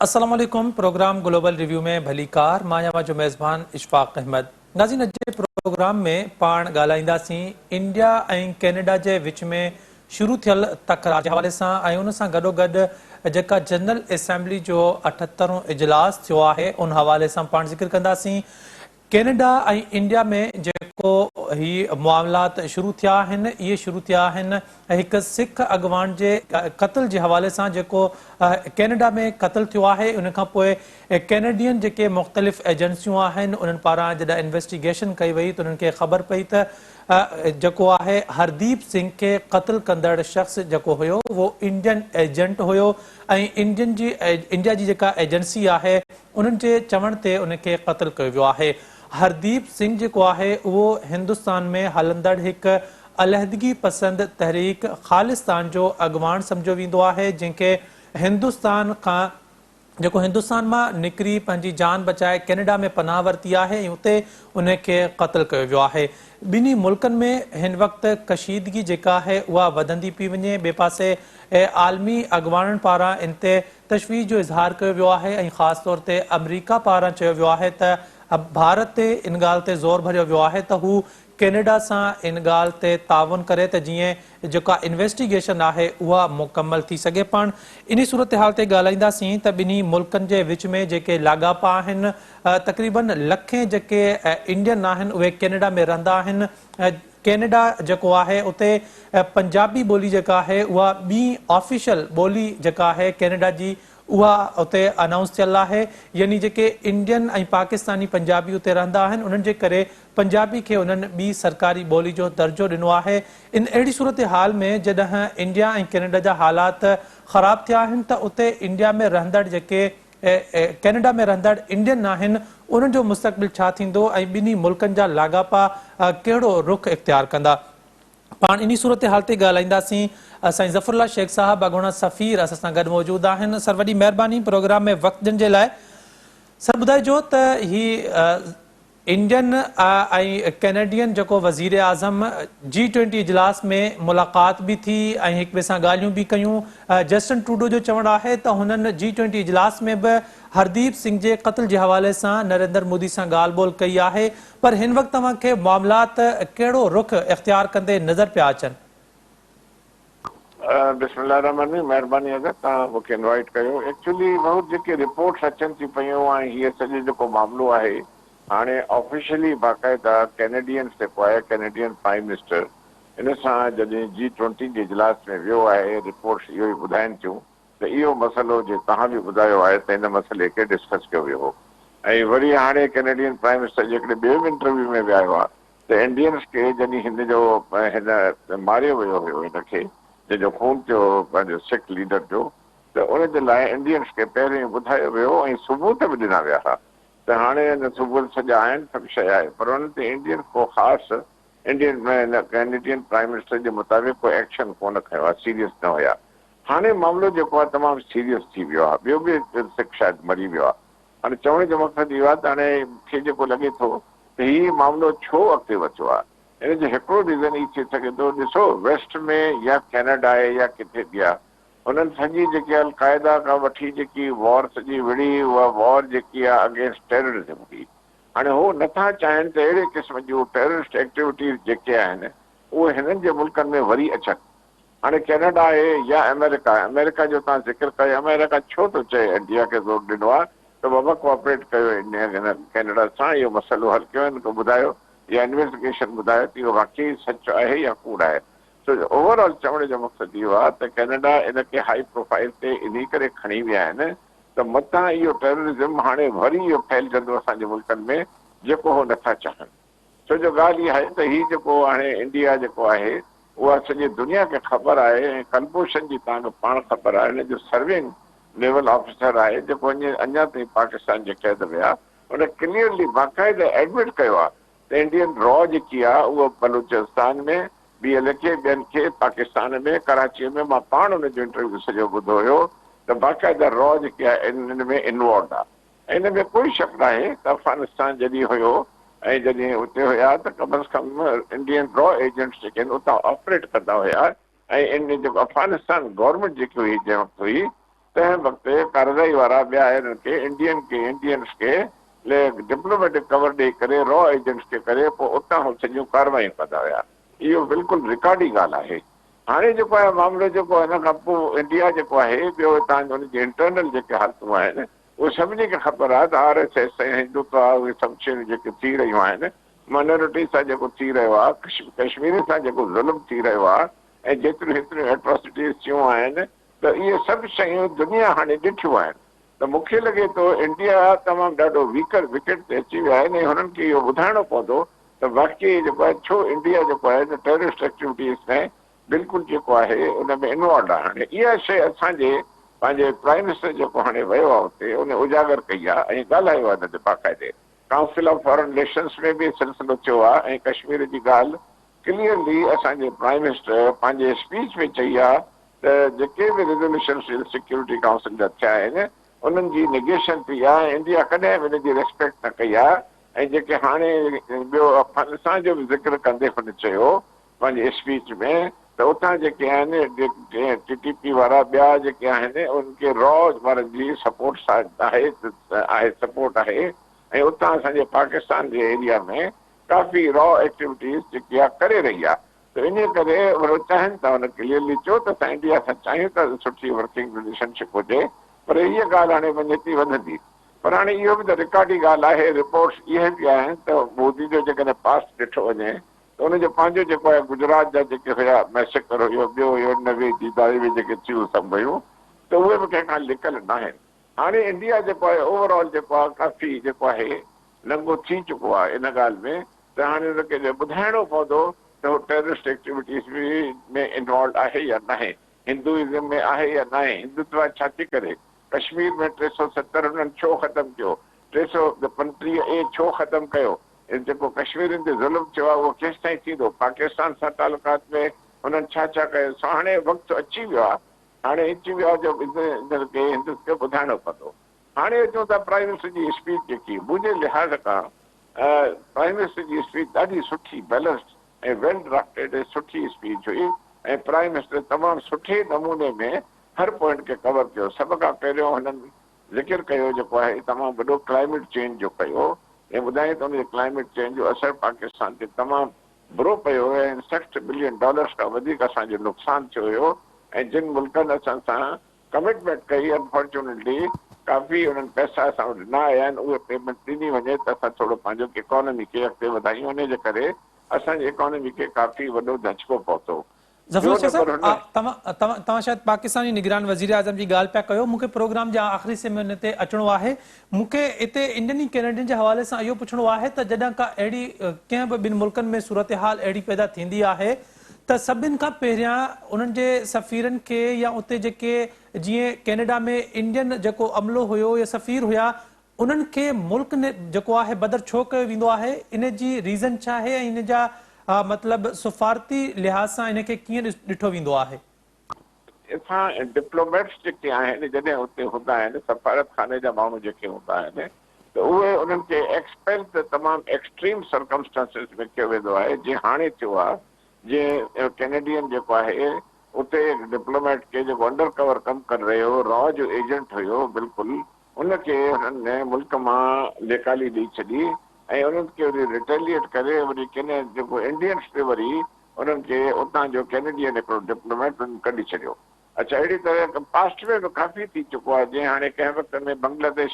अस्सलाम वालेकुम। Programme global review में भली कार मां जो मेज़बान इशफाक अहमद। नाज़रीन, अॼु जे प्रोग्राम में पाण ॻाल्हाईंदासीं इंडिया ऐं कैनेडा जे विच में शुरू थियल तकरार जे हवाले सां ऐं उन सां गॾोगॾु जेका जनरल असेंबली जो 78हों इजलास थियो आहे उन हवाले सां पाण ज़िक्र कंदासीं। कैनेडा ऐं इंडिया में जेको ही मामलात शुरू थिया आहिनि, इहे शुरू थिया आहिनि हिकु सिख अॻवान जे क़त्ल जे हवाले सां, जेको कैनेडा में क़त्ल थियो आहे। उन खां पोइ कैनेडियन जेके मुख़्तलिफ़ एजेंसियूं आहिनि उन्हनि पारां जॾहिं इन्वेस्टिगेशन कई वई त उन्हनि खे ख़बर पई त जेको आहे हरदीप सिंह खे क़त्ल कंदड़ शख़्स जेको हुयो उहो इंडियन एजेंट हुयो ऐं इंडिया जी जेका एजेंसी आहे उन्हनि जे चवण ते उनखे क़त्ल कयो वियो आहे। हरदीप सिंह जेको आहे उहो हिंदुस्तान में हलंदड़ हिकु अलहदगी पसंद तहरीक ख़ालिस्तान जो अॻवान सम्झो वेंदो आहे, जंहिंखे हिंदुस्तान मां निकिरी पंहिंजी जान बचाए कैनेडा में पनाह वरिती आहे ऐं उते उनखे क़त्ल कयो वियो आहे। ॿिन्ही मुल्कनि में हिन वक़्तु कशीदगी जेका आहे उहा वधंदी पई वञे। ॿिए पासे आलमी अॻवाननि पारां इन ते तशवीश जो इज़हार कयो वियो आहे ऐं ख़ासि तौर ते अमरीका पारां चयो वियो आहे त भारत ते इन ॻाल्हि ते ज़ोर भरियो वियो आहे त हू कैनेडा सां इन ॻाल्हि ते ताउन करे त जीअं जेका इन्वेस्टिगेशन आहे उहा मुकमल थी सघे। पाण इन सूरत हाल ते ॻाल्हाईंदासीं त ॿिन्ही मुल्कनि जे विच में जेके लाॻापा आहिनि, तक़रीबन लखें जेके इंडियन आहिनि उहे कैनेडा में रहंदा आहिनि। कैनेडा जेको आहे उते पंजाबी ॿोली जेका आहे उहा ॿी ऑफिशियल ॿोली जेका आहे कैनेडा जी उहा उते अनाउंस थियल आहे। यानी जेके इंडियन ऐं पाकिस्तानी पंजाबी उते रहंदा आहिनि उन्हनि जे करे पंजाबी खे उन्हनि ॿी सरकारी ॿोली जो दर्जो ॾिनो आहे। इन अहिड़ी सूरत हाल में जॾहिं इंडिया ऐं कैनेडा जा हालात ख़राब थिया आहिनि त उते इंडिया में रहंदड़ जेके कैनेडा में रहंदड़ इंडियन आहिनि उन्हनि जो मुस्तक़बिल छा थींदो ऐं ॿिन्ही मुल्कनि जा लाॻापा कहिड़ो रुख इख्तियार कंदा। पाण इन सूरत हाल ते ॻाल्हाईंदासीं। साईं ज़फ़रुल्लाह शेख साहब अॻूणा सफ़ीर असां सां गॾु मौजूदु आहिनि। सर, वॾी महिरबानी प्रोग्राम में वक़्तु ॾियण जे लाइ। सर, ॿुधाइजो त ही इंडियन ऐं कैनेडियन जेको वज़ीर आज़म G20 इजलास में मुलाक़ात भी थी ऐं हिक ॿिए सां ॻाल्हियूं भी कयूं। जस्टिन ट्रूडो जो चवणु आहे त हुननि G20 इजलास में बि हरदीप सिंह जे क़त्ल जे हवाले सां नरेंद्र मोदी सां ॻाल्हि ॿोल कई आहे। पर हिन वक़्तु तव्हांखे मामलात कहिड़ो रुख इख्तियार कंदे नज़र पिया अचनि? बिस्मिल्लाह रहमान रहीम। महिरबानी अगरि तव्हां मूंखे इनवाइट कयो। एक्चुअली बहुत जेके रिपोर्ट्स अचनि थी पियूं ऐं हीअ सॼो जेको मामिलो आहे हाणे ऑफिशियली बाक़ाइदा कैनेडियन जेको आहे कैनेडियन प्राइम मिनिस्टर इन सां जॾहिं G20 जे इजलास में वियो आहे, रिपोर्ट्स इहो ई ॿुधाइनि थियूं त इहो मसइलो जे तव्हां बि ॿुधायो आहे त इन मसइले खे डिस्कस कयो वियो हो। ऐं वरी हाणे कैनेडियन प्राइम मिनिस्टर जेकॾहिं ॿिए बि इंटरव्यू में वियायो आहे त इंडियंस खे जॾहिं हिन मारियो वियो हुयो हिनखे जंहिंजो खून थियो पंहिंजो सिख लीडर जो, त उनजे लाइ इंडियंस खे पहिरियों ॿुधायो वियो ऐं सबूत बि ॾिना विया हुआ त हाणे हिन सबूत सॼा आहिनि, सभु शइ आहे। पर उन ते इंडियन को ख़ासि कैनेडियन प्राइम मिनिस्टर जे मुताबिक़ को एक्शन कोन खयो आहे, सीरियस न हुया। हाणे मामिलो जेको आहे तमामु सीरियस थी वियो आहे। ॿियो बि सिख शायदि मरी वियो आहे। हाणे चवण जो मक़सदु इहो आहे त हाणे मूंखे जेको लॻे थो त हीउ मामिलो छो अॻिते वधियो आहे, इन जो हिकिड़ो रीज़न ई थी सघे थो। ॾिसो, वेस्ट में या कैनेडा आहे या किथे बि आहे, उन्हनि सॼी जेकी अलक़ाइदा खां वठी जेकी वॉर सॼी विड़ी, उहा वॉर जेकी आहे अगेंस्ट टेररिज़म हुई। हाणे हू नथा चाहिनि त अहिड़े क़िस्म जूं टेररिस्ट एक्टिविटीज़ जेके आहिनि उहे हिननि जे मुल्कनि में वरी अचनि। हाणे कैनेडा आहे या अमेरिका जो तव्हां ज़िक्र कयो, अमेरिका छो थो चए इंडिया खे ज़ोर ॾिनो आहे त बाबा कोऑपरेट कयो इंडिया कैनेडा सां, इहो मसइलो हल कयो, हिन खे ॿुधायो या इन्वेस्टिगेशन ॿुधायो त इहो वाकई सच आहे या कूड़ आहे। सो ओवरऑल चवण जो मक़सदु इहो आहे त कैनेडा इनखे हाई प्रोफाइल ते इन करे खणी विया आहिनि त मतां इहो टेररिज़म हाणे वरी इहो फैलजंदो असांजे मुल्कनि में, जेको हो नथा चाहिनि। छो जो ॻाल्हि इहा आहे त हीउ जेको हाणे इंडिया जेको आहे उहा सॼी दुनिया खे ख़बर आहे ऐं कलभूषण जी तव्हांखे पाण ख़बर आहे, हिन जो सर्विंग नेवल ऑफिसर आहे जेको अञा ताईं पाकिस्तान जे क़ैद में आहे। उन क्लियरली बाक़ाइदा एडमिट कयो आहे त इंडियन रॉ जेकी आहे उहा बलूचिस्तान में ॿी लिखे ॿियनि खे पाकिस्तान में कराचीअ में, मां पाण हुनजो इंटरव्यू सॼो ॿुधो हुयो त बाक़ाइदा रॉ जेकी आहे इन में इन्वॉल्व आहे। इन में कोई शक न आहे त अफ़गानिस्तान जॾहिं हुयो ऐं जॾहिं उते हुया त कम अज़ कम इंडियन रॉ एजेंट्स जेके आहिनि उतां ऑपरेट कंदा हुया। ऐं इन जेको अफ़गानिस्तान गवर्नमेंट जेकी हुई जंहिं वक़्तु हुई तंहिं वक़्तु काररवाई वारा ॿिया हिननि खे इंडियंस खे डिप्लोमेटिक कवर ॾेई करे रॉ एजेंट्स खे करे पोइ उतां हू सॼियूं कारवायूं कंदा हुया। इहो बिल्कुलु रिकॉर्डी ॻाल्हि आहे। हाणे जेको आहे मामिलो जेको हिन खां पोइ इंडिया जेको आहे ॿियो तव्हांजो हुनजी इंटरनल जेके हालतूं आहिनि उहे सभिनी खे ख़बर आहे त RSS ऐं हिंदुत्व उहे सभु शयूं जेके थी रहियूं आहिनि, माइनॉरिटी सां जेको थी रहियो आहे, कश्मीरी सां जेको ज़ुल्म थी रहियो आहे ऐं हेतिरियूं एट्रोसिटीज़ थियूं आहिनि, त इहे सभु शयूं दुनिया हाणे ॾिठियूं आहिनि। त मूंखे लॻे थो इंडिया तमामु ॾाढो वीकर विकेट ते अची विया आहिनि ऐं हुननि खे इहो ॿुधाइणो पवंदो त वाकई जेको आहे छो इंडिया जेको आहे न टेररिस्ट एक्टिविटीज़ में बिल्कुलु जेको आहे उन में इन्वॉल्व आहे। हाणे इहा शइ असांजे पंहिंजे प्राइम मिनिस्टर जेको हाणे वियो आहे उते उन उजागर कई आहे ऐं ॻाल्हायो आहे हिन ते बाक़ाइदे। काउंसिल ऑफ फॉरेन रिलेशन्स में बि सिलसिलो थियो आहे ऐं कश्मीर जी ॻाल्हि क्लियरली असांजे प्राइम मिनिस्टर पंहिंजे स्पीच में चई आहे त जेके बि रेज़ोल्यूशन सिक्योरिटी काउंसिल जा थिया आहिनि उन्हनि जी निगेशन थी आहे। इंडिया कॾहिं बि हुनजी रिस्पेक्ट न कई आहे ऐं जेके हाणे ॿियो अफ़गानिस्तान जो बि ज़िक्र कंदे हुन चयो पंहिंजे स्पीच में त उतां जेके आहिनि TTP वारा ॿिया जेके आहिनि उनखे रॉ वारनि जी सपोर्ट सपोर्ट आहे ऐं उतां असांजे पाकिस्तान जे एरिया में काफ़ी रॉ एक्टिविटीज़ जेकी आहे करे रही आहे। त इन करे उहे चाहिनि था हुन क्लियरली चयो त असां इंडिया सां चाहियूं था सुठी वर्किंग रिलेशनशिप हुजे, पर हीअ ॻाल्हि हाणे वञे थी वधंदी। पर हाणे इहो बि त रिकॉर्डी ॻाल्हि आहे, रिपोर्ट्स इहे बि आहिनि त मोदी जो जेकॾहिं पास्ट ॾिठो वञे त उनजो पंहिंजो जेको आहे गुजरात जा जेके हुया मैसेकर हुयो ॿियो हुयो 90 जी दावे जेके थियूं सभु हुयूं त उहे बि कंहिंखां लिकल न आहिनि। हाणे इंडिया जेको आहे ओवरऑल जेको आहे काफ़ी जेको आहे लंघो थी चुको आहे इन ॻाल्हि में त हाणे हुनखे ॿुधाइणो पवंदो त उहो टेररिस्ट एक्टिविटीज़ में इन्वॉल्व आहे या न आहे, हिंदुइज़म में आहे या न आहे, हिंदुत्व छा थी करे, कश्मीर में 370 हुननि छो ख़तमु कयो, 335A छो ख़तमु कयो, जेको कश्मीरियुनि ते ज़ुल्म थियो आहे उहो केसि ताईं थींदो, पाकिस्तान सां तालुकात में हुननि छा छा कयो। हाणे वक़्तु अची वियो आहे, हाणे अची वियो आहे जो हिंदुस्तान खे ॿुधाइणो पवंदो। हाणे अचूं था प्राइम मिनिस्टर जी स्पीच जेकी मुंहिंजे लिहाज़ खां प्राइम मिनिस्टर जी स्पीच ॾाढी सुठी बैलेंस्ड ऐं वेल ड्राफ्टेड सुठी स्पीच हुई ऐं प्राइम मिनिस्टर तमामु सुठे नमूने में हर पॉइंट खे कवर कयो। सभ खां पहिरियों हुननि ज़िक्र कयो जेको आहे तमामु वॾो क्लाइमेट चेंज जो कयो ऐं ॿुधाई त उनजे क्लाइमेट चेंज जो असरु पाकिस्तान ते तमामु बुरो पियो हुयो ऐं $60 बिलियन खां वधीक असांजो नुक़सानु थियो हुयो ऐं जिन मुल्कनि असां सां कमिटमेंट कई अनफॉर्चुनेटली काफ़ी उन्हनि पैसा असां वटि न आया आहिनि, उहे पेमेंट ॾिनी वञे त असां थोरो पंहिंजो इकोनॉमी खे अॻिते वधायूं। उनजे करे असांजी इकोनॉमी खे काफ़ी वॾो धचको पहुतो। ज़फ़र साहब, तव्हां शायदि पाकिस्तानी निगरान वज़ीर आज़म जी ॻाल्हि पिया कयो। मूंखे प्रोग्राम जे आख़िरी समय ते अचिणो आहे। मूंखे हिते इंडियन ऐं कैनेडियन जे हवाले सां इहो पुछणो आहे त जॾहिं का अहिड़ी कंहिं बि ॿिनि मुल्कनि में सूरत हाल अहिड़ी पैदा थींदी आहे त सभिनि खां पहिरियां उन्हनि जे सफ़ीरनि खे या उते जेके जीअं कैनेडा में इंडियन जेको अमलो हुयो या सफ़ीर हुया उन्हनि खे मुल्क ने जेको आहे बदर छो कयो वेंदो आहे, इन जी रीज़न छा आहे ऐं इन जा मतिलबु सफ़ारती लिहाज़ सां इनखे कीअं ॾिठो वेंदो आहे? असां डिप्लोमेट्स जेके आहिनि जॾहिं हुते हूंदा आहिनि सफ़ारत खाने जा माण्हू जेके हूंदा आहिनि त उहे उन्हनि खे एक्सपेल त तमामु एक्सट्रीम सर्कमस्टांसिस में कयो वेंदो आहे। जीअं हाणे थियो आहे, जीअं कैनेडियन जेको आहे उते डिप्लोमेट खे जेको अंडर कवर कमु करे रहियो रॉ जो एजेंट हुयो बिल्कुलु उनखे हुननि मुल्क मां लेकाली ॾेई छॾी ऐं उन्हनि खे वरी रिटेलिएट करे वरी कंहिं जेको इंडियंस ते वरी उन्हनि खे उतां जो कैनेडियन हिकिड़ो डिप्लोमेट कढी छॾियो। अच्छा, अहिड़ी तरह पास्ट में बि काफ़ी थी चुको आहे। जीअं हाणे कंहिं वक़्त में बांग्लादेश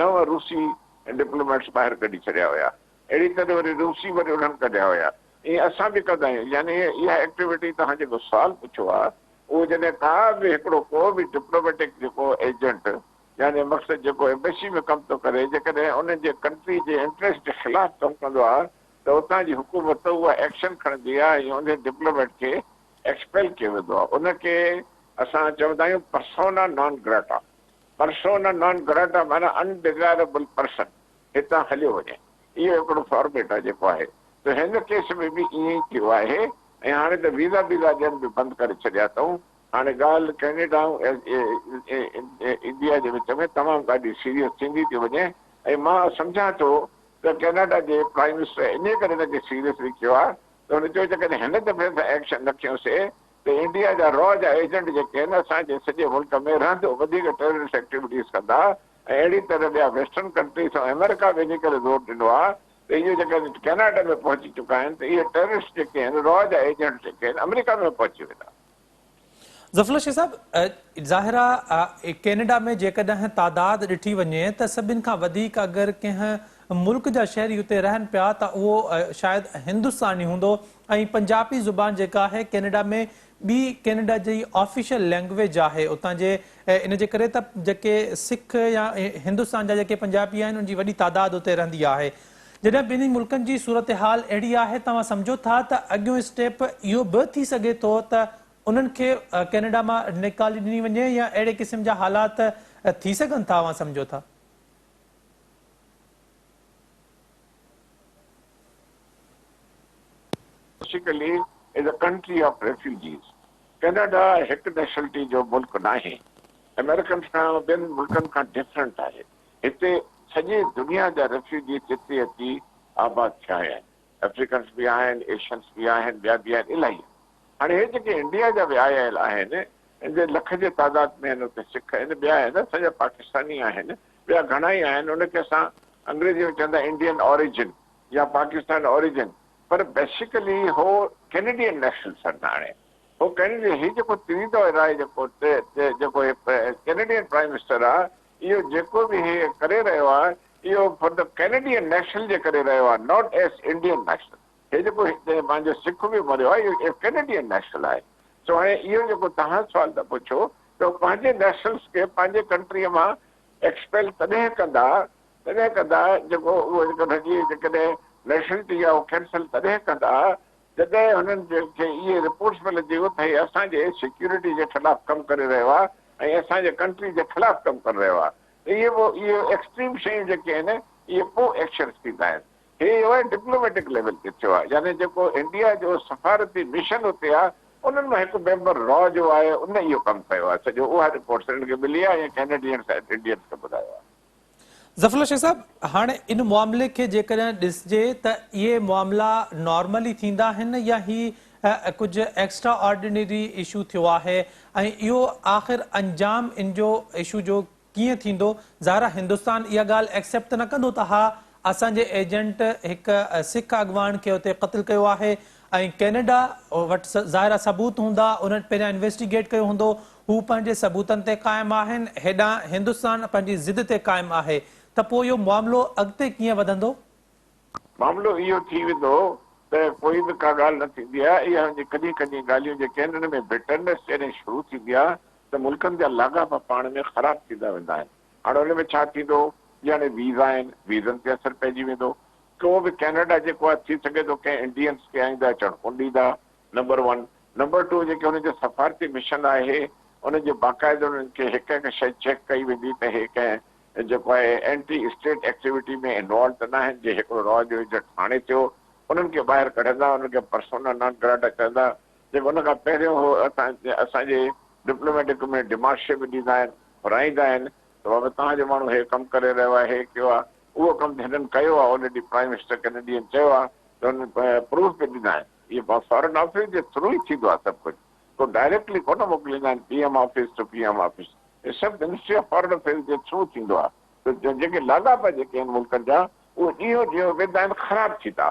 9 रूसी डिप्लोमेट्स ॿाहिरि कढी छॾिया हुया, अहिड़ी तरह वरी रूसी वरी उन्हनि कढिया हुया। ईअं असां बि कंदा आहियूं। यानी इहा एक्टिविटी तव्हां जेको सुवालु पुछो आहे उहो जॾहिं का बि हिकिड़ो को बि डिप्लोमेटिक जेको एजेंट यानी मक़सदु जेको एम्बेसी में कमु थो करे जेकॾहिं उन्हनि जे कंट्री जे इंट्रस्ट जे ख़िलाफ़ु कमु कंदो आहे त उतां जी हुकूमत उहा एक्शन खणंदी आहे ऐं उन डिप्लोमेट खे एक्सपेल कयो वेंदो आहे। उनखे असां चवंदा आहियूं persona non Greta. Persona non Greta माना अनडिज़ायरेबल पर्सन, हितां हलियो वञे। इहो हिकिड़ो फॉर्मेट आहे जेको आहे। त हिन केस में बि ईअं ई थियो आहे ऐं हाणे त वीज़ा ॾियण बि बंदि करे छॾिया अथऊं। हाणे ॻाल्हि कैनेडा ऐं इंडिया जे विच में तमामु ॾाढी सीरियस थींदी थी वञे ऐं मां सम्झां थो त Canada J prime minister in करे हिनखे सीरियसली कयो आहे त हुन चयो जेकॾहिं हिन दफ़े असां एक्शन न खयोंसीं त इंडिया जा रॉ जा एजेंट जेके आहिनि असांजे सॼे मुल्क में रहंदो वधीक टेररिस्ट एक्टिविटीज़ कंदा ऐं अहिड़ी तरह ॿिया वेस्टर्न कंट्रीज़ ऐं अमेरिका वञी करे ज़ोर ॾिनो आहे त इहे जेके कैनेडा में पहुची चुका आहिनि त इहे टेररिस्ट जेके आहिनि रॉ जा एजेंट जेके आहिनि अमेरिका में पहुची वेंदा। ज़फ़र शेख साहब, ज़ाहिर आहे कैनेडा में जेकॾहिं तादाद ॾिठी वञे त सभिनि खां वधीक अगरि कंहिं मुल्क जा शहरी हुते रहनि पिया त उहो शायदि हिंदुस्तानी हूंदो ऐं पंजाबी ज़ुबान जेका आहे कैनेडा में ॿी कैनेडा जी ऑफिशियल लैंग्वेज आहे उतां जे, इन जे करे त जेके सिख या हिंदुस्तान जा जेके पंजाबी आहिनि उनजी वॾी तादाद उते रहंदी आहे। जॾहिं ॿिन्ही मुल्कनि जी सूरत हाल अहिड़ी आहे, तव्हां सम्झो था त अॻियों स्टेप इहो बि थी सघे थो त उन्हनि खे कैनेडा मां निकाली ॾिनी वञे या अहिड़े क़िस्म जा हालात थी सघनि था, तव्हां सम्झो था? Basically is a country of refugees. Canada हिकु नेशनलिटी जो मुल्क न आहे, अमेरिकन खां ॿियनि मुल्कनि खां डिफरेंट आहे। हिते सॼी दुनिया जा रेफ्यूजीस हिते अची आबाद थिया आहिनि, अफ्रीकन्स बि आहिनि, एशियंस बि आहिनि, ॿिया बि आहिनि इलाही। हाणे हे जेके इंडिया जा विया आयल आहिनि इन लख जे तादाद में आहिनि, उते सिख आहिनि, ॿिया आहिनि सॼा पाकिस्तानी आहिनि, ॿिया घणा ई आहिनि, उनखे असां अंग्रेजी में चवंदा इंडियन ऑरिजिन या पाकिस्तान ऑरिजिन, पर बेसिकली हो कैनेडियन नेशनल्स आहिनि। हाणे हो कैनेडियन ही जेको त्रीदो राय जेको कैनेडियन प्राइम मिनिस्टर आहे, इहो जेको बि हे करे रहियो आहे इहो फॉर द कैनेडियन नेशनल जे करे रहियो आहे, नॉट एज इंडियन नेशनल। हे जेको पंहिंजो सिख बि मरियो आहे इहो कैनेडियन नेशनल आहे। सो हाणे इहो जेको तव्हां सुवाल था पुछो त पंहिंजे नेशनल्स खे पंहिंजे कंट्रीअ मां एक्सपेल तॾहिं कंदा जेको उहो जेकॾहिं नेशनलिटी आहे उहो कैंसल तॾहिं कंदा जॾहिं हुननि खे इहे रिपोर्ट्स मिलंदी त हे असांजे सिक्योरिटी जे ख़िलाफ़ कमु करे रहियो आहे ऐं असांजे कंट्री जे ख़िलाफ़ कमु करे रहियो आहे। इहे एक्सट्रीम शयूं जेके आहिनि इहे पोइ एक्शन्स थींदा आहिनि। हे आहे डिप्लोमेटिक लेवल ते थियो आहे, यानी जेको इंडिया जो सफ़ारती मिशन हुते आहे उन्हनि मां हिकु मेंबर रॉ जो आहे, उन इहो कमु कयो आहे सॼो। उहा रिपोर्ट्स हिननि खे मिली आहे ऐं कैनेडियंस ऐं इंडियंस खे ॿुधायो आहे। ज़फ़र शेख साहब, हाणे इन मामले खे जेकॾहिं ॾिसिजे त इहे मामला नॉर्मली थींदा आहिनि या ही कुझु एक्स्ट्रा ऑर्डिनरी इशू थियो आहे ऐं इहो आख़िर अंजाम इन जो इशू जो कीअं थींदो? ज़ाहिर हिंदुस्तान इहा ॻाल्हि एक्सेप्ट न कंदो त हा असांजे एजेंट हिकु सिख अॻवान खे हुते क़त्ल कयो आहे ऐं कैनेडा वटि ज़ाहिर सबूत हूंदा, उन्हनि पहिरियां इन्वेस्टिगेट कयो हूंदो, हू पंहिंजे सबूतनि ते क़ाइमु आहिनि, हेॾां हिंदुस्तान पंहिंजी ज़िद ते क़ाइमु आहे, त पोइ इहो मामिलो अॻिते कीअं वधंदो? मामिलो इहो थी वेंदो त कोई बि का ॻाल्हि न थींदी आहे। इहा कॾहिं कॾहिं ॻाल्हियूं जेके आहिनि हिन में बिटरनेस जॾहिं शुरू थींदी आहे त मुल्कनि जा लाॻापा पाण में ख़राब थींदा वेंदा आहिनि। हाणे हुन में छा थींदो, यानी वीज़ा आहिनि, वीज़नि ते असरु पइजी वेंदो। को बि कैनेडा जेको आहे थी सघे थो कंहिं इंडियंस खे आईंदा अचणु कोन ॾींदा, नंबर 1। नंबर 2 जेके हुनजो सफ़ारती मिशन आहे उनजे बाक़ाइदे उन्हनि खे हिकु हिकु शइ चेक कई वेंदी त हे कंहिं जेको आहे एंटी स्टेट एक्टिविटी में इन्वॉल्व त न आहिनि। जे हिकिड़ो रॉ जो एजेंट हाणे थियो उन्हनि खे ॿाहिरि कढंदा, उन्हनि खे पर्सोना नॉन ग्राटा कंदा। जेको उन खां पहिरियों हो असांजे डिप्लोमेटिक में डिमार्शे बि ॾींदा आहिनि, फुराईंदा आहिनि त बाबा तव्हांजो माण्हू हे कमु करे रहियो आहे, हे कयो आहे, उहो कमु हिननि कयो आहे। ऑलरेडी प्राइम मिनिस्टर कैनेडियन चयो आहे त हुननि प्रूफ बि ॾींदा आहिनि। इहो फॉरेन ऑफिस जे थ्रू ई थींदो आहे सभु कुझु, को डायरेक्टली कोन मोकिलींदा आहिनि PM office to PM office. हे सभु मिनिस्ट्री ऑफ फॉरेन अफेयर्स जे थ्रू थींदो आहे। त जेके लाॻापा जेके आहिनि मुल्कनि जा उहे ॾींहों ॾींहों वेंदा आहिनि, ख़राबु थींदा।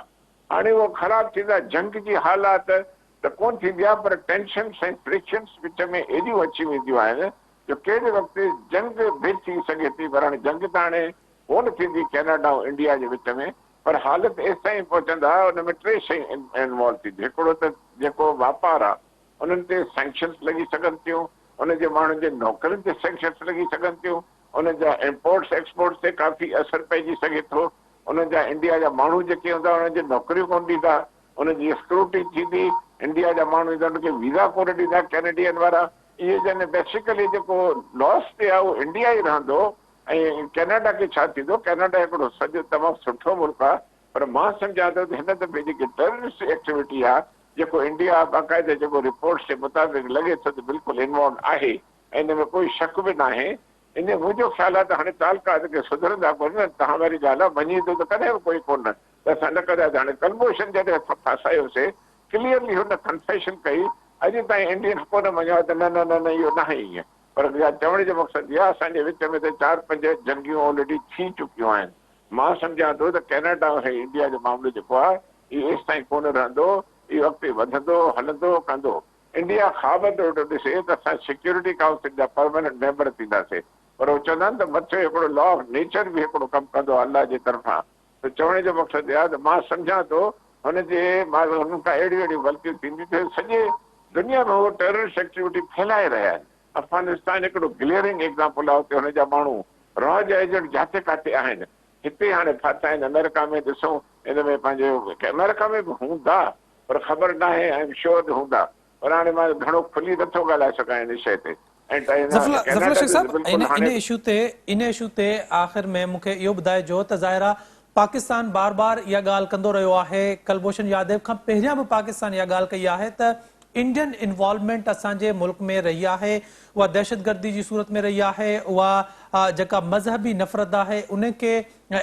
हाणे उहो ख़राबु थींदा, जंग जी हालात त कोन थींदी आहे, पर टेंशन्स ऐं फ्रिक्शन्स विच में एॾियूं अची वेंदियूं आहिनि जो कहिड़े वक़्तु जंग बि थी सघे थी। पर हाणे जंग त हाणे कोन थींदी कैनेडा ऐं इंडिया जे विच में, पर हालत एसि ताईं पहुचंदा हुन में 3 शयूं इन्वॉल्व थींदियूं। हिकिड़ो त जेको वापारु आहे उन्हनि ते सैंक्शन्स लॻी सघनि थियूं, उनजे माण्हुनि जे नौकरियुनि ते सैंक्शन्स लॻी सघनि थियूं, उन जा इम्पोर्ट्स एक्सपोर्ट्स ते काफ़ी असरु पइजी सघे थो, उन जा इंडिया जा माण्हू जेके हूंदा उन्हनि जी नौकरियूं कोन ॾींदा, उनजी स्क्रूटी थींदी, इंडिया जा माण्हू ईंदा उनखे वीज़ा कोन ॾींदा कैनेडियन वारा। इहे जन बेसिकली जेको लॉस ते आहे उहो इंडिया ई रहंदो ऐं कैनेडा खे छा थींदो। कैनेडा हिकिड़ो सॼो तमामु सुठो मुल्क आहे, पर मां सम्झां थो त हिन दफ़े जेकी टेररिस्ट एक्टिविटी आहे जेको इंडिया बाक़ाइदे जेको रिपोर्ट्स जे मुताबिक़ लॻे थो त बिल्कुलु इन्वॉल्व आहे ऐं इन में कोई शक बि न आहे। इन मुंहिंजो ख़्यालु आहे त हाणे तालुकात खे सुधरंदा कोन न। तव्हां वारी ॻाल्हि आहे मञी थो त कॾहिं बि कोई कोन, त असां न कंदासीं। हाणे कलभूषण जॾहिं फासायोसीं क्लियरली हुन कंफेशन कई अॼु ताईं इंडियंस कोन मञियो आहे त न न न न इहो न आहे ईअं। पर चवण जो मक़सदु इहा असांजे विच में त 4-5 जंगियूं ऑलरेडी थी चुकियूं आहिनि। मां सम्झां थो त कैनेडा ऐं इंडिया जो मामलो जेको आहे इहो एसि ताईं कोन रहंदो, इहो अॻिते वधंदो हलंदो कंदो। इंडिया ख़्वाब थो ॾिसे त असां सिक्योरिटी काउंसिल जा परमानेंट मेंबर थींदासीं, पर उहो चवंदा आहिनि त मथे हिकिड़ो लॉ ऑफ नेचर बि हिकिड़ो कमु कंदो आहे अलाह जे तरफ़ां। त चवण जो मक़सदु इहा आहे त मां सम्झां थो हुनजे हुन खां अहिड़ियूं अहिड़ियूं ग़लतियूं थींदियूं थियूं। सॼे दुनिया में उहो टेररिस्ट एक्टिविटी फैलाए रहिया आहिनि। अफगानिस्तान हिकिड़ो ग्लेयरिंग एग्ज़ाम्पल आहे, उते हुनजा माण्हू रॉ जा एजेंट जिते किथे आहिनि। हिते हाणे फाथा आहिनि अमेरिका में, ॾिसूं इन में पंहिंजो अमेरिका में बि हूंदा पर ख़बर न आहे, आई एम श्योर हूंदा, पर हाणे मां घणो खुली नथो ॻाल्हाए सघां इन शइ ते। ऐं ज़फ़र शेख साहब, इन हाणे इशू ते आख़िर में मूंखे इहो ॿुधाइजो त ज़ाहिरा पाकिस्तान बार बार इहा ॻाल्हि कंदो रहियो आहे। कुलभूषण यादव खां पहिरियां बि पाकिस्तान इहा ॻाल्हि कई आहे त इंडियन इन्वॉल्वमेंट असांजे मुल्क में रही आहे, उहा दहशतगर्दी जी सूरत में रही आहे, उहा जेका मज़हबी नफ़रत आहे उन खे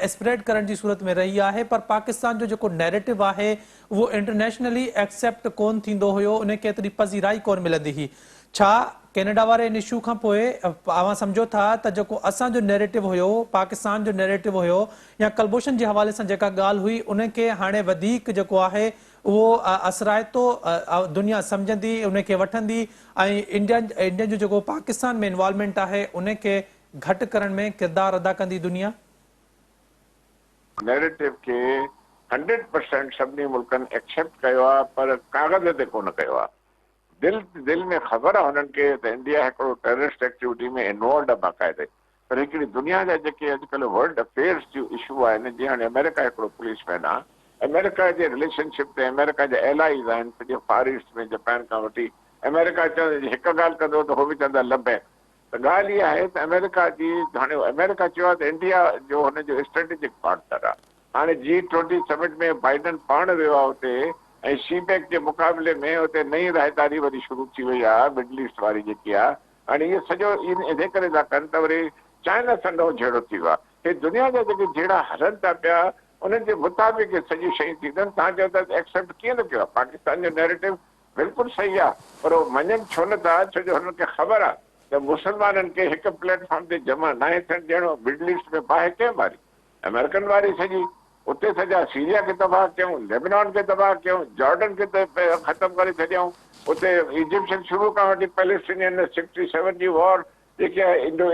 स्प्रेड करण जी सूरत में रही आहे। पर पाकिस्तान जो जेको नैरेटिव आहे उहो इंटरनेशनली एक्सेप्ट कोन थींदो हुयो, उन खे एतिरी पज़ीराई कोन मिलंदी हुई। छा कैनेडा वारे इन इशू खां पोइ अवां सम्झो था त जेको असांजो नैरेटिव हुयो, पाकिस्तान जो नैरेटिव हुयो, या कुलभूषण जे हवाले सां जेका ॻाल्हि हुई उन खे हाणे वधीक जेको आहे उहो असराइतो दुनिया सम्झंदी, उन खे वठंदी ऐं इंडियन जो जेको पाकिस्तान में इन्वॉल्वमेंट आहे उन खे घटि करण में किरदारु अदा कंदी दुनिया? नैरेटिव खे 100% सभिनी मुल्कनि एक्सेप्ट कयो आहे, पर कागज़ ते कोन कयो आहे। दिल में ख़बर आहे हुननि खे त इंडिया हिकिड़ो टेररिस्ट एक्टिविटी में इन्वॉल्व आहे बाक़ाइदे, पर हिकिड़ी दुनिया जा जेके अॼुकल्ह वर्ल्ड अफेयर्स जूं इशू आहिनि, जीअं हाणे अमेरिका हिकिड़ो पुलिसमैन आहे, अमेरिका जे रिलेशनशिप ते अमेरिका जा एलाइज़ आहिनि सॼे फार ईस्ट में, जापान खां वठी। अमेरिका चवंदो हिकु ॻाल्हि कंदो त उहो बि चवंदा लबे। त ॻाल्हि इहा आहे त अमेरिका जी हाणे अमेरिका चयो आहे त इंडिया जो हुनजो स्ट्रेटेजिक पार्टनर आहे। हाणे G20 समिट में बाइडन पाण वियो आहे उते, ऐं सीबेक जे मुक़ाबले में उते नई राहदारी वरी शुरू थी वई आहे मिडल ईस्ट वारी जेकी आहे। हाणे इहो सॼो इन करे था कनि त वरी चाइना सां नओ जहिड़ो थी वियो आहे। हे दुनिया जा जेके जहिड़ा हलनि था पिया उन्हनि जे मुताबिक़ सॼी शयूं थींदियूं आहिनि। तव्हां चओ था एक्सेप्ट कीअं न कयो आहे? पाकिस्तान जो नैरेटिव बिल्कुलु सही आहे, पर उहो मञनि छो नथा? छो जो हुननि खे ख़बर आहे त मुस्लमाननि खे हिकु प्लेटफॉर्म ते जमा नाहे थियणु ॾियणो। मिडल ईस्ट में बाहि कंहिं मारी? अमेरिकन वारी सॼी। उते सॼा सीरिया खे तबाह कयूं, लेबनान खे तबाह कयूं, जॉर्डन खे ख़तमु करे छॾियऊं। उते इजिप्शियन शुरू खां वठी पैलेस्टीनियन 67 जी वॉर जेकी आहे इंडो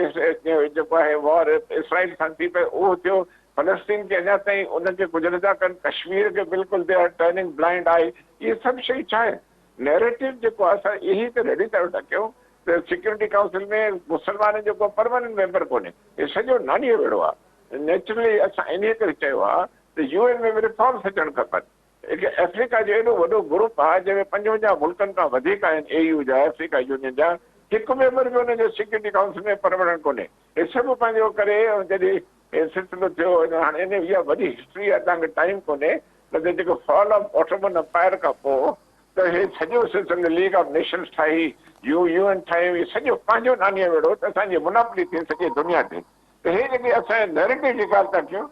जेको आहे वॉर इसराइल सां थी पए, उहो थियो। फलस्तीन खे अञा ताईं उनखे गुज़र था कनि, कश्मीर खे बिल्कुलु दे आर टर्निंग ब्लाइंड आई। इहे सभु शयूं छा आहे? नैरेटिव जेको आहे असां यही त रेडी था वेठा कयूं त सिक्योरिटी काउंसिल में मुस्लमान जेको परमानेंट मेंबर कोन्हे, हे सॼो नानीअ वेड़ो आहे। नेचुरली असां इन करे चयो आहे त UN में बि रिफॉर्म्स अचणु खपनि। हिकु अफ्रीका जो एॾो वॾो ग्रुप आहे जंहिंमें 55 मुल्कनि खां वधीक आहिनि, AU जा, अफ्रीका यूनियन जा, हिकु मेंबर बि हुनजो सिक्योरिटी काउंसिल में परमानेंट कोन्हे। हे सभु पंहिंजो करे जॾहिं हे सिलसिलो थियो, हाणे इन इहा वॾी हिस्ट्री आहे, तव्हांखे टाइम कोन्हे। त जेको फॉल ऑफ ऑटोमन एम्पायर खां पोइ त हे सॼो सिलसिलो लीग ऑफ नेशंस ठाही, UN ठाहियो, इहो सॼो पंहिंजो नानीअ वेड़ो त असांजी मुनाफ़ली थी सॼे दुनिया ते। त हे जेके असांजे नैरेटिव जी ॻाल्हि था कयूं,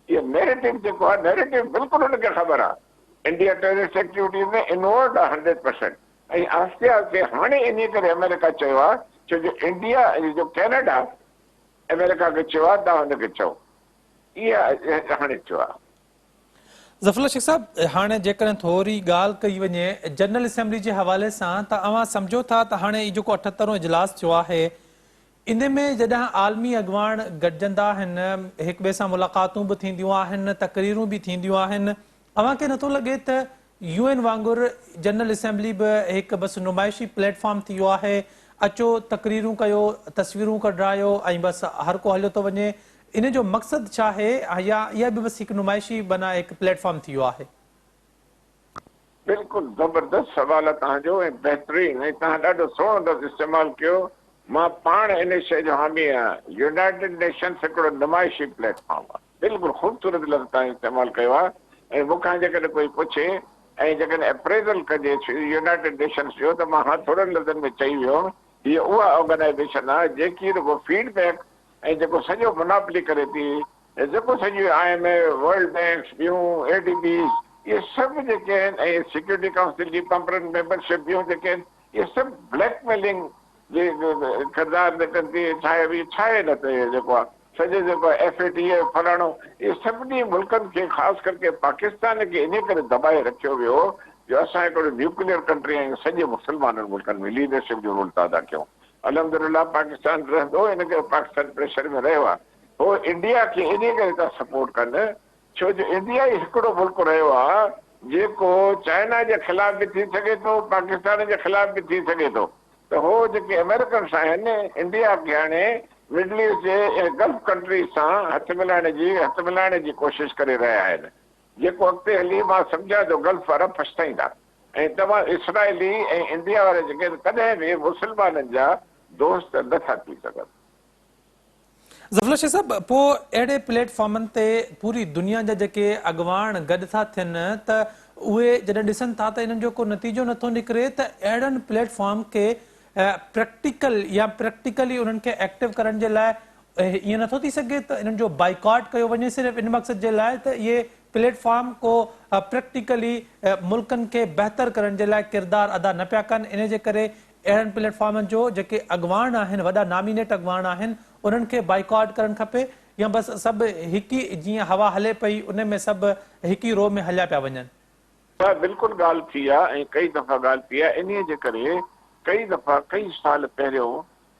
इहो नैरेटिव जेको आहे नैरेटिव बिल्कुलु हुनखे ख़बर आहे इंडिया टेररिस्ट एक्टिविटीज़ में इन्वॉल्व आहे 100%। ऐं आहिस्ते आहिस्ते हाणे इन करे अमेरिका चयो आहे, छो जो इंडिया जो कैनेडा अमेरिका खे चयो आहे तव्हां हुनखे चओ, इहा हाणे चयो आहे। ज़फ़र शेख साहब, हाणे जेकॾहिं थोरी ॻाल्हि कई वञे जनरल असेंबली जे हवाले सां, त अवां सम्झो था त हाणे इहो जेको 78वां इजलास थियो आहे, इन में जॾहिं आलमी अॻवान गॾिजंदा आहिनि, हिक ॿिए सां मुलाक़ातूं बि थींदियूं आहिनि, तक़रीरूं बि थींदियूं आहिनि, अव्हांखे नथो लॻे त UN वांगुरु जनरल असेंबली बि हिकु बसि नुमाइशी प्लेटफॉर्म थी वियो आहे? अचो, तक़रीरूं कयो, तस्वीरूं कढायो ऐं बसि हर को हलियो थो वञे। इन जो मक़सदु छा आहे, या इहा बि बसि हिकु नुमाइशी बना हिकु प्लेटफॉर्म थी वियो आहे? बिल्कुलु ज़बरदस्त सवाल आहे तव्हांजो ऐं बहितरीन, ऐं तव्हां ॾाढो सुहिणो लफ़्ज़ इस्तेमालु कयो। मां पाण इन शइ जो हामी आहियां। यूनाइटेड नेशंस हिकिड़ो नुमाइशी प्लेटफॉर्म आहे। बिल्कुलु ख़ूबसूरत लफ़्ज़ तव्हां इस्तेमालु कयो आहे। ऐं मूंखां जेकॾहिं कोई पुछे ऐं जेकॾहिं अप्रेज़ल कजे यूनाइटेड नेशंस जो, त मां थोरनि लफ़्ज़नि में चई वियो हुउमि हीअ उहा ऑर्गेनाइज़ेशन आहे जेकी रुॻो फीडबैक ऐं जेको सॼो मुनाफ़ली करे थी, जेको सॼी IMF, वर्ल्ड बैंक, ॿियूं ADBs, ये सब जेके आहिनि सिक्योरिटी काउंसिल जी परमानेंट मेंबरशिप ॿियूं जेके आहिनि ये सब ब्लैकमेलिंग जे किरदार निकरनि थी छाहे न त जेको आहे सॼे जेको FATA फलाणो ये सभिनी मुल्कनि खे ख़ासि करके पाकिस्तान खे इन करे दॿाए रखियो वियो जो असां हिकिड़ो न्यूक्लियर कंट्री आहियूं सॼे मुस्लमाननि मुल्कनि में लीडरशिप जो रोल था अदा कयूं। अलहमदुलिल्लाह पाकिस्तान रहंदो इन करे पाकिस्तान प्रेशर में रहियो आहे। हो इंडिया खे इन करे था सपोर्ट कनि छो जो इंडिया ई हिकिड़ो मुल्क रहियो आहे जेको चाइना जे ख़िलाफ़ बि थी सघे थो पाकिस्तान जे ख़िलाफ़ बि थी सघे थो। त हो जेके अमेरिकन्स आहिनि इंडिया खे हाणे मिडल ईस्ट जे गल्फ कंट्रीज़ सां हथ मिलाइण जी कोशिशि करे रहिया आहिनि जेको अॻिते हली मां सम्झां थो गल्फ वारा पछताईंदा ऐं तव्हां इसराइली ऐं इंडिया वारे जेके कॾहिं बि मुस्लमाननि जा दोस्त नथा थी सघनि। ज़फ़र शेख साहब पोइ अहिड़े प्लेटफॉर्मनि ते पूरी दुनिया जा जेके अॻवान गॾु था थियनि त उहे जॾहिं ॾिसनि था त इन्हनि जो को नतीजो नथो निकिरे त अहिड़नि प्लेटफॉर्म खे प्रैक्टिकली उन्हनि खे एक्टिव करण जे लाइ ईअं नथो थी सघे त इन्हनि जो बाइकॉट कयो वञे सिर्फ़ु इन मक़सद जे लाइ त इहे प्लेटफॉर्म को प्रैक्टिकली मुल्कनि खे बहितर करण जे लाइ किरदारु अदा न पिया कनि इन जे करे अहिड़नि प्लेटफॉर्मनि जो जेके अॻवान आहिनि वॾा नामीनेट अॻवान आहिनि उन्हनि खे बाइकॉट करणु खपे या बसि सभु हिक ई जीअं हवा हले पई उन में सभु हिक ई रो में हलिया पिया वञनि। बिल्कुलु ॻाल्हि थी आहे ऐं कई दफ़ा ॻाल्हि थी आहे इन्हीअ जे करे कई दफ़ा कई साल पहिरियों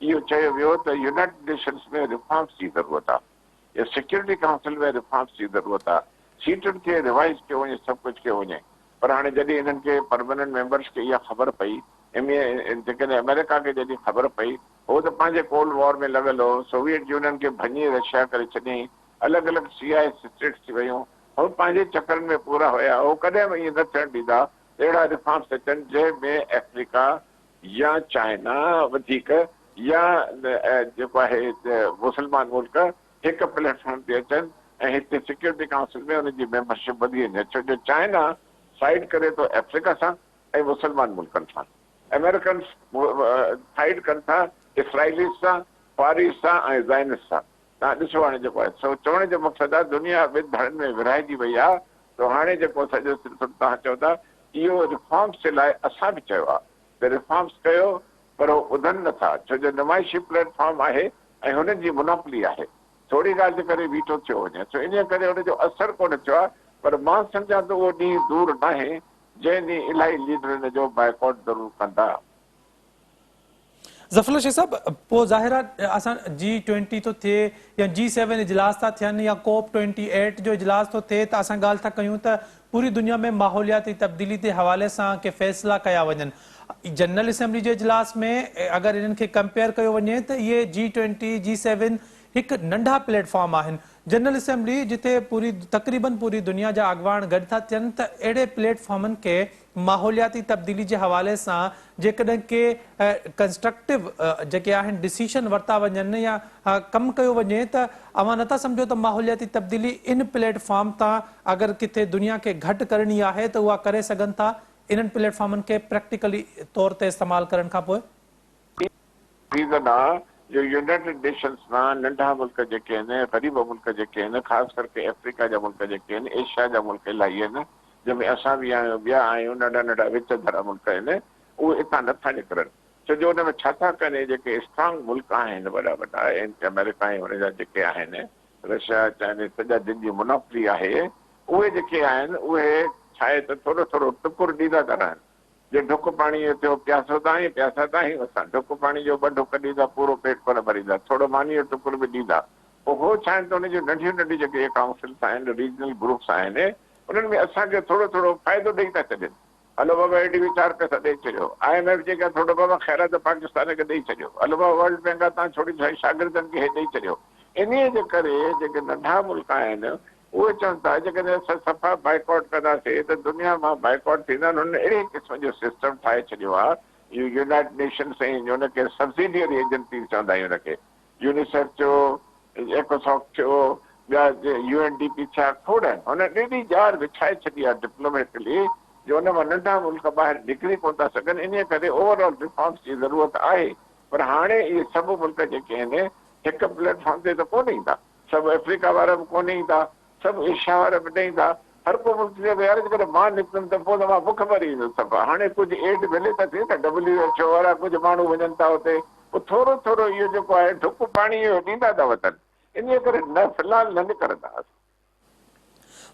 इहो चयो वियो त यूनाइटेड नेशंस में रिफॉर्म्स जी ज़रूरत आहे या सिक्योरिटी काउंसिल में रिफॉर्म्स जी ज़रूरत आहे सीटुनि खे रिवाइज़ कयो वञे सभु कुझु कयो वञे पर हाणे जॾहिं इन्हनि खे परमानेंट मेंबर्स खे इहा ख़बर पई जेकॾहिं अमेरिका खे जॾहिं ख़बर पई हो त पंहिंजे कोल्ड वॉर में लॻल हो सोवियत यूनियन खे भञी रशिया करे छॾियईं अलॻि अलॻि CI स्टेट्स थी वियूं हो पंहिंजे चकरनि में पूरा हुया हो कॾहिं बि इएं न थियण ॾींदा अहिड़ा रिफॉर्म्स अचनि जंहिंमें अफ्रीका या चाइना वधीक या जेको आहे मुस्लमान मुल्क हिकु प्लेटफॉर्म ते अचनि ऐं हिते सिक्योरिटी काउंसिल में हुनजी मेंबरशिप वधी वञे छो जो चाइना साइड करे थो अफ्रीका सां ऐं मुस्लमान मुल्कनि सां अमेरिकन्स साइड कनि था इसराइलीस सां फारिस सां ऐं ज़ाइनिस सां। तव्हां ॾिसो हाणे जेको आहे सो चवण जो मक़सदु आहे दुनिया ॿिनि धड़नि में विरहाइजी वई आहे त हाणे जेको सॼो सिलसिलो तव्हां चओ था इहो रिफॉर्म्स जे लाइ असां बि चयो आहे त रिफॉर्म्स कयो पर उहो ॿुधनि नथा छो जो नुमाइशी प्लेटफॉर्म आहे ऐं हुननि जी मुनापली आहे थोरी ॻाल्हि जे करे बीठो थियो वञे सो इन करे हुनजो असरु कोन थियो आहे पर मां सम्झां थो उहो ॾींहुं दूर न आहे जंहिं ॾींहुं इलाही लीडर हिन जो बाइकॉट ज़रूरु कंदा। ज़फ़र शेख साहब पोइ ज़ाहिर आहे असां G20 थो थिए या G7 इजलास था थियनि या COP28 जो इजलास थो थिए त असां ॻाल्हि था कयूं त पूरी दुनिया में माहौलियाती तब्दीली जे हवाले सां के फ़ैसिला कया वञनि जनरल असेंबली जे इजलास में अगरि इन्हनि खे कंपेयर कयो वञे त इहे G20 G7 हिकु नंढा प्लेटफॉर्म आहिनि जनरल असेंबली जिथे तक़रीबन पूरी दुनिया जा अॻवान गॾु था थियनि त अहिड़े प्लेटफॉर्मनि खे माहौलियाती तब्दीली जे हवाले सां जेकॾहिं के कंस्ट्रक्टिव जेके आहिनि डिसीशन वरिता वञनि या कमु कयो वञे त अवां नथा सम्झो त माहौलियाती तब्दीली इन प्लेटफॉर्म तां अगरि किथे दुनिया खे घटि करणी आहे त उहा करे सघनि था इन्हनि प्लेटफॉर्मनि खे प्रैक्टिकली तौर ते इस्तेमालु करण खां पोइ जो यूनाइटेड नेशंस मां नंढा मुल्क जेके आहिनि ग़रीब मुल्क जेके आहिनि ख़ासि करके अफ्रीका जा मुल्क जेके आहिनि एशिया जा मुल्क इलाही आहिनि जंहिंमें असां बि आहियूं ॿिया आहियूं नंढा नंढा विच धरा मुल्क आहिनि उहे हितां नथा निकिरनि छो जो हुन में छा था कनि जेके स्ट्रांग मुल्क आहिनि वॾा वॾा अमेरिका ऐं हुन जा जेके आहिनि रशिया चाइनीज़ सॼा जिन जी मुनाफ़ी आहे उहे जेके आहिनि उहे छा आहे त थोरो थोरो टुकुर ॾींदा था रहनि जे ढुक पाणी थियो प्यासो त आहियूं असां ढुक पाणी जो ॿ ढुक ॾींदा पूरो पेट कोन भरींदा थोरो मानी जो टुकुर बि ॾींदा पोइ हो छा आहिनि त हुनजूं नंढियूं नंढियूं जेके काउंसिल्स आहिनि रीजनल ग्रुप्स आहिनि उन्हनि में असांखे थोरो थोरो फ़ाइदो ॾेई था छॾनि हलो बाबा हेॾी बि 4 पैसा ॾेई छॾियो IMF जेका थोरो बाबा ख़ैरात पाकिस्तान खे ॾेई छॾियो हलो बाबा वर्ल्ड बैंक आहे तव्हां थोरी शागिर्दनि खे ॾेई छॾियो इन्हीअ जे करे जेके नंढा मुल्क आहिनि उहे चवनि था जेकॾहिं असां सफ़ा बाइकॉट कंदासीं त दुनिया मां बाइकॉट थींदा हुननि अहिड़े क़िस्म जो सिस्टम ठाहे छॾियो आहे यूनाइटेड नेशंस ऐं हुनखे सब्सिडियरी एजेंसी चवंदा आहियूं हुनखे यूनिसेफ थियो एकोसॉक थियो ॿिया UNDP छा खोड़ आहिनि हुन एॾी ॼार विछाए छॾी आहे डिप्लोमेटिकली जो हुन मां नंढा मुल्क ॿाहिरि निकिरी कोन था सघनि इन करे ओवरऑल रिफॉर्म्स जी ज़रूरत आहे पर हाणे इहे सभु मुल्क जेके आहिनि हिकु प्लेटफॉर्म ते त कोन ईंदा सभु अफ्रीका वारा बि कोन ईंदा सभु एशिया वारा बि न ईंदा हर को मुल्क चए यार जेकॾहिं मां निकितुमि त पोइ त मां बुख मरी वेंदुसि सफ़ा। हाणे कुझु एड मिले त थिए त WHO वारा कुझु माण्हू वञनि था हुते, पोइ थोरो थोरो इहो जेको आहे ढुक पाणी इहो ॾींदा था वञनि। इन करे न फ़िलहाल न निकिरंदा।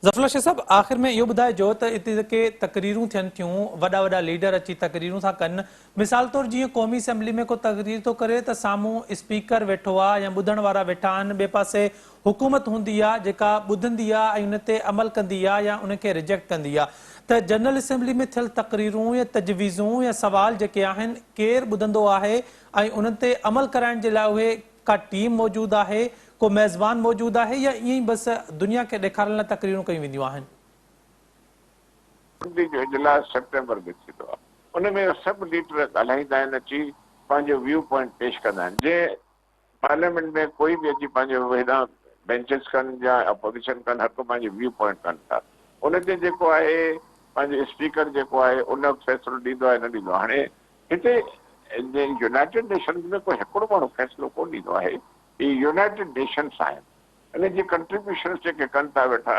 ज़फ़रुल्लाह शेख साहब, आख़िर में इहो ॿुधाइजो त हिते जेके तक़रीरूं थियनि थियूं, वॾा वॾा लीडर अची तक़रीरूं था कनि, मिसाल तौरु जीअं क़ौमी असेंबली में को तक़रीर थो करे त साम्हूं स्पीकर वेठो आहे या ॿुधण वारा वेठा आहिनि, ॿिए पासे हुकूमत हूंदी आहे जेका ॿुधंदी आहे ऐं उन ते अमल कंदी आहे या उनखे रिजेक्ट कंदी आहे। त जनरल असेंबली में थियल तक़रीरूं या तजवीज़ूं या सवाल जेके आहिनि केरु ॿुधंदो आहे ऐं उन ते अमल कराइण जे लाइ उहे का टीम मौजूदु आहे, को मेज़बान मौजूदु आहे, या ईअं ई बसि दुनिया खे ॾेखारण लाइ तक़रीरूं कयूं वेंदियूं आहिनि? जो इजलास सेप्टेंबर में थींदो आहे, उनमें सभु लीडर ॻाल्हाईंदा आहिनि, अची पंहिंजो व्यू पॉइंट पेश कंदा आहिनि। जंहिं पार्लियामेंट में कोई बि अची पंहिंजो हेॾां बेंचिस कनि या अपोजिशन कनि, हर को पंहिंजो व्यू पॉइंट कनि था। उन ते जेको आहे पंहिंजो स्पीकर जेको आहे उन फ़ैसिलो ॾींदो आहे, न ॾींदो आहे। हाणे हिते यूनाइटेड नेशंस में कोई हिकिड़ो माण्हू फ़ैसिलो कोन ॾींदो आहे, ही यूनाइटेड नेशंस आहिनि। इन जी कंट्रीब्यूशन जेके कनि था वेठा,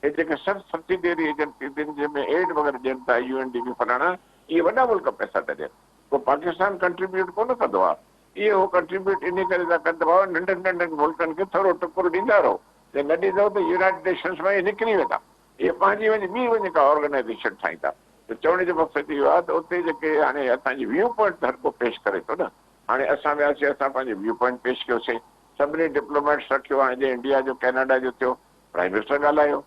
हे जेके सभु सब्सिडियरी एजेंसियूं जंहिंमें एड वग़ैरह ॾियनि था, UNDP फलाणा, इहे वॾा मुल्क पैसा था ॾियनि। पोइ पाकिस्तान कंट्रीब्यूट कोन कंदो आहे, इहे हो कंट्रीब्यूट इन करे था कनि त भाउ नंढनि नंढनि मुल्कनि खे थोरो टुकुर ॾींदा रहो, जे न ॾींदव त यूनाइटेड नेशंस मां इहे निकिरी वेंदा। इहे पंहिंजी ॿी का ऑर्गेनाइज़ेशन ठाहींदा। त चवण जो मक़सदु इहो आहे त उते जेके हाणे असांजी व्यू पॉइंट हर को पेश करे थो न। हाणे असां वियासीं, असां पंहिंजो व्यू पॉइंट पेश कयोसीं, सभिनी डिप्लोमेट्स रखियो। हाणे जे इंडिया जो कैनेडा जो थियो, प्राइम मिनिस्टर ॻाल्हायो,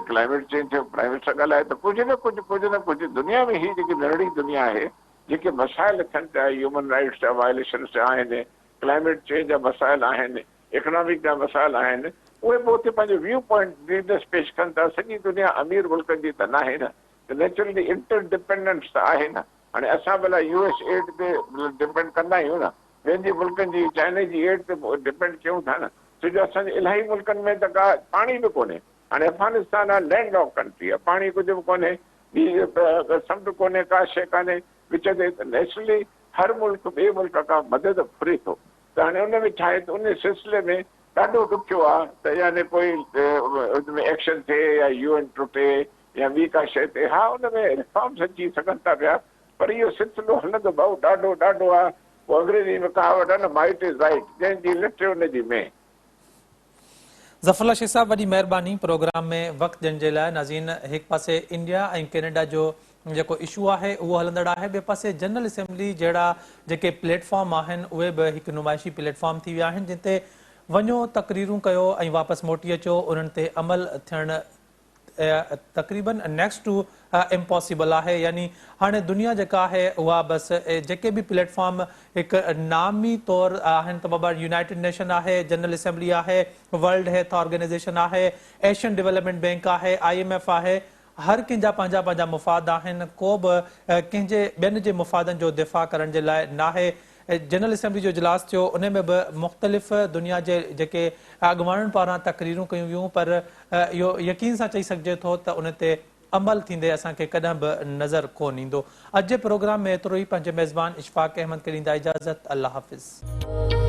क्लाइमेट चेंज थियो, प्राइम मिनिस्टर ॻाल्हायो। त कुझु न कुझु दुनिया में ही जेकी नरड़ी दुनिया आहे, जेके मसाइल थियनि था, ह्यूमन राइट्स जा वायलेशन्स आहिनि, क्लाइमेट चेंज जा मसाइल आहिनि, इकोनॉमिक जा मसाइल आहिनि, उहे बि उते पंहिंजो व्यू पॉइंट लीडर्स पेश कनि था। सॼी दुनिया अमीर मुल्कनि जी त न आहे न, त नेचुरली इंटरडिपेंडेंस त आहे न। हाणे असां भला US एड ते डिपेंड कंदा आहियूं न, ॿियनि जी मुल्कनि जी, चाइना जी एड ते डिपेंड कयूं था न। छो जो असांजे इलाही मुल्कनि में त का पाणी बि कोन्हे। हाणे अफ़गानिस्तान आहे लैंड ऑफ कंट्री आहे, पाणी कुझु बि कोन्हे, ॿी समुंड कोन्हे, का शइ कान्हे विच ते। त नेचुरली हर मुल्क ॿिए मुल्क खां मदद घुरे थो। त हाणे उन में छा आहे त उन सिलसिले में ॾाढो ॾुखियो आहे त यानी कोई उनमें एक्शन थिए या UN टुटे या ॿी का शइ थिए। हा, उन में रिफॉर्म्स अची सघनि था पिया, पर इहो सिलसिलो हलंदो भाऊ ॾाढो ॾाढो आहे। पोइ अंग्रेजी में कहावत आहे न, माइट इज़ राइट, जंहिंजी लिट उनजी में। ज़फ़रुल्लाह शेख साहब, वॾी महिरबानी प्रोग्राम में वक़्तु ॾियण जे लाइ। नाज़रीन, हिकु पासे इंडिया ऐं कैनेडा जो जेको इशू आहे उहो हलंदड़ आहे, ॿिए पासे जनरल असेंबली जहिड़ा जेके प्लेटफॉर्म आहिनि उहे बि हिकु नुमाइशी प्लेटफॉर्म थी विया आहिनि, जिते वञो, तक़रीरूं कयो ऐं वापसि मोटी अचो। उन्हनि ते अमल थियणु तक़रीबन नेक्स्ट टू इम्पॉसिबल आहे। यानी हाणे दुनिया जेका आहे उहा बसि जेके बि प्लेटफॉर्म हिकु नामी तौरु आहिनि, त बाबा यूनाइटेड नेशन आहे, जनरल असेंबली आहे, वर्ल्ड हेल्थ ऑर्गेनाइज़ेशन आहे, एशियन डेवलपमेंट बैंक आहे, IMF आहे, हर कंहिंजा पंहिंजा पंहिंजा मुफ़ाद आहिनि। को बि कंहिंजे ॿियनि जे मुफ़ादनि जो दिफ़ा करण जे लाइ न आहे। जनरल असेंबली जो इजलास थियो, उन में बि मुख़्तलिफ़ दुनिया जे जेके अॻुवाणनि पारां तक़रीरूं कयूं वियूं, पर इहो यकीन सां चई सघिजे थो त उन ते अमल थींदे असांखे कॾहिं बि नज़र कोन ईंदो। अॼु जे प्रोग्राम में एतिरो ई। पंहिंजे मेज़बान इशफ़ाक़ अहमद खे ॾींदा इजाज़त। अल्लाह हाफ़िज़।